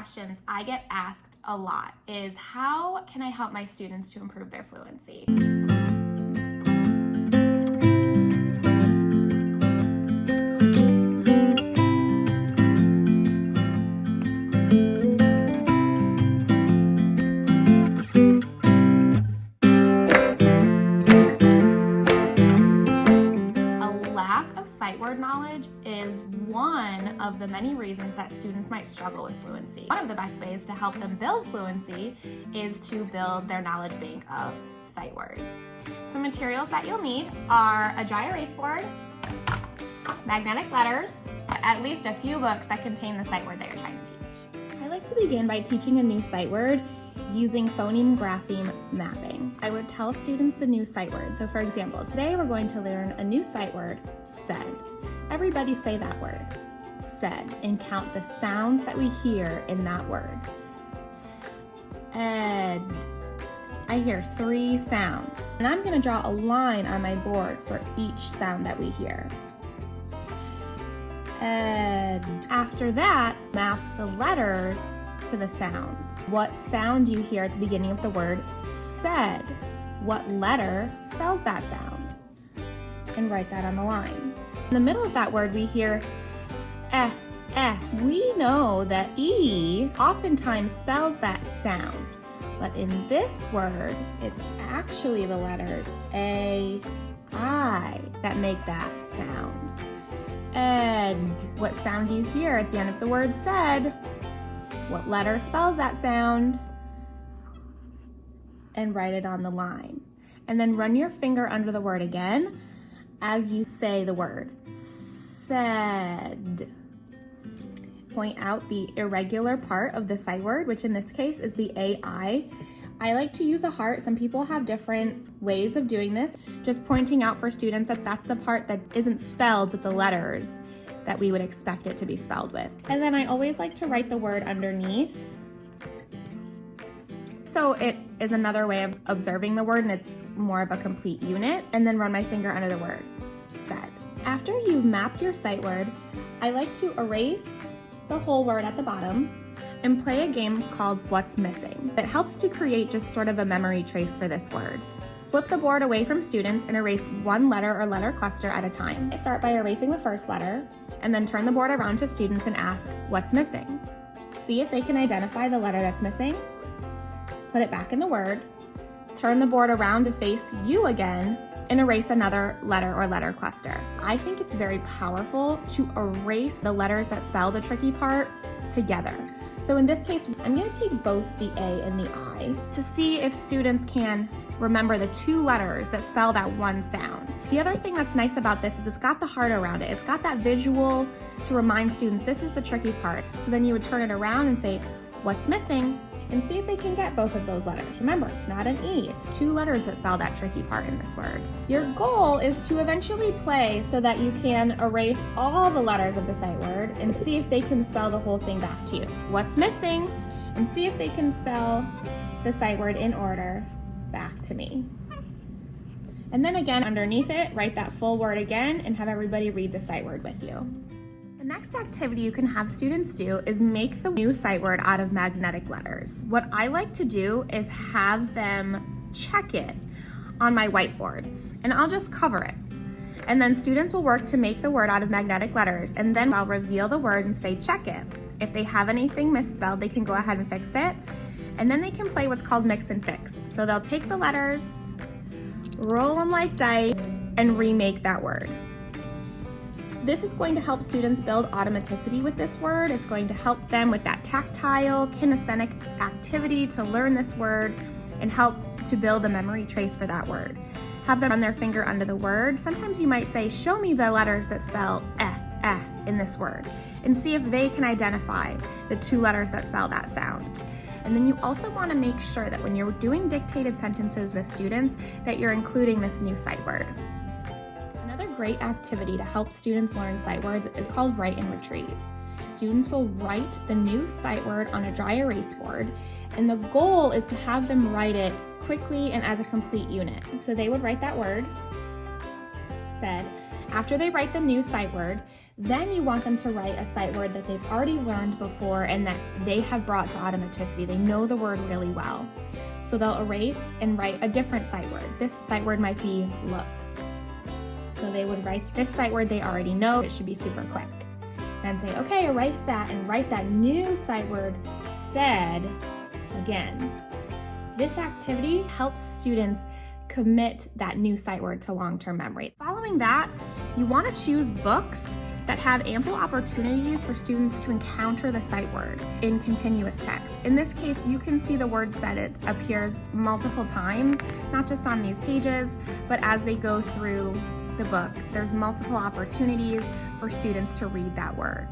questions I get asked a lot is, how can I help my students to improve their fluency? Sight word knowledge is one of the many reasons that students might struggle with fluency. One of the best ways to help them build fluency is to build their knowledge bank of sight words. Some materials that you'll need are a dry erase board, magnetic letters, at least a few books that contain the sight word that you're trying to teach. I like to begin by teaching a new sight word using phoneme-grapheme mapping. I would tell students the new sight word. So for example, today we're going to learn a new sight word, said. Everybody say that word, said, and count the sounds that we hear in that word. Said. I hear 3 sounds, and I'm going to draw a line on my board for each sound that we hear. Said. After that, map the letters to the sounds. What sound do you hear at the beginning of the word said? What letter spells that sound? And write that on the line. In the middle of that word, we hear eh. We know that E oftentimes spells that sound, but in this word, it's actually the letters A, I that make that sound. Said. What sound do you hear at the end of the word said? What letter spells that sound? And write it on the line. And then run your finger under the word again as you say the word, said. Point out the irregular part of the sight word, which in this case is the AI. I like to use a heart. Some people have different ways of doing this. Just pointing out for students that that's the part that isn't spelled with the letters that we would expect it to be spelled with. And then I always like to write the word underneath. So it is another way of observing the word, and it's more of a complete unit. And then run my finger under the word, said. After you've mapped your sight word, I like to erase the whole word at the bottom and play a game called What's Missing. It helps to create just sort of a memory trace for this word. Flip the board away from students and erase one letter or letter cluster at a time. I start by erasing the first letter and then turn the board around to students and ask, what's missing? See if they can identify the letter that's missing. Put it back in the word. Turn the board around to face you again and erase another letter or letter cluster. I think it's very powerful to erase the letters that spell the tricky part together. So in this case, I'm going to take both the A and the I to see if students can remember the 2 letters that spell that one sound. The other thing that's nice about this is it's got the heart around it. It's got that visual to remind students this is the tricky part. So then you would turn it around and say, what's missing? And see if they can get both of those letters. Remember, it's not an E, it's 2 letters that spell that tricky part in this word. Your goal is to eventually play so that you can erase all the letters of the sight word and see if they can spell the whole thing back to you. What's missing? And see if they can spell the sight word in order back to me. And then again, underneath it, write that full word again and have everybody read the sight word with you. The next activity you can have students do is make the new sight word out of magnetic letters. What I like to do is have them check it on my whiteboard, and I'll just cover it. And then students will work to make the word out of magnetic letters, and then I'll reveal the word and say, check it. If they have anything misspelled, they can go ahead and fix it. And then they can play what's called mix and fix. So they'll take the letters, roll them like dice, and remake that word. This is going to help students build automaticity with this word. It's going to help them with that tactile, kinesthetic activity to learn this word and help to build a memory trace for that word. Have them run their finger under the word. Sometimes you might say, show me the letters that spell in this word, and see if they can identify the 2 letters that spell that sound. And then you also want to make sure that when you're doing dictated sentences with students that you're including this new sight word. Another great activity to help students learn sight words is called write and retrieve. Students will write the new sight word on a dry erase board, and the goal is to have them write it quickly and as a complete unit. So they would write that word, said. After they write the new sight word, Then you want them to write a sight word that they've already learned before and that they have brought to automaticity. They know the word really well. So they'll erase and write a different sight word. This sight word might be look. So they would write this sight word they already know. It should be super quick. Then say, okay, erase that and write that new sight word, said, again. This activity helps students commit that new sight word to long-term memory. Following that, you want to choose books that have ample opportunities for students to encounter the sight word in continuous text. In this case, you can see the word said. It appears multiple times, not just on these pages, but as they go through the book, there's multiple opportunities for students to read that word.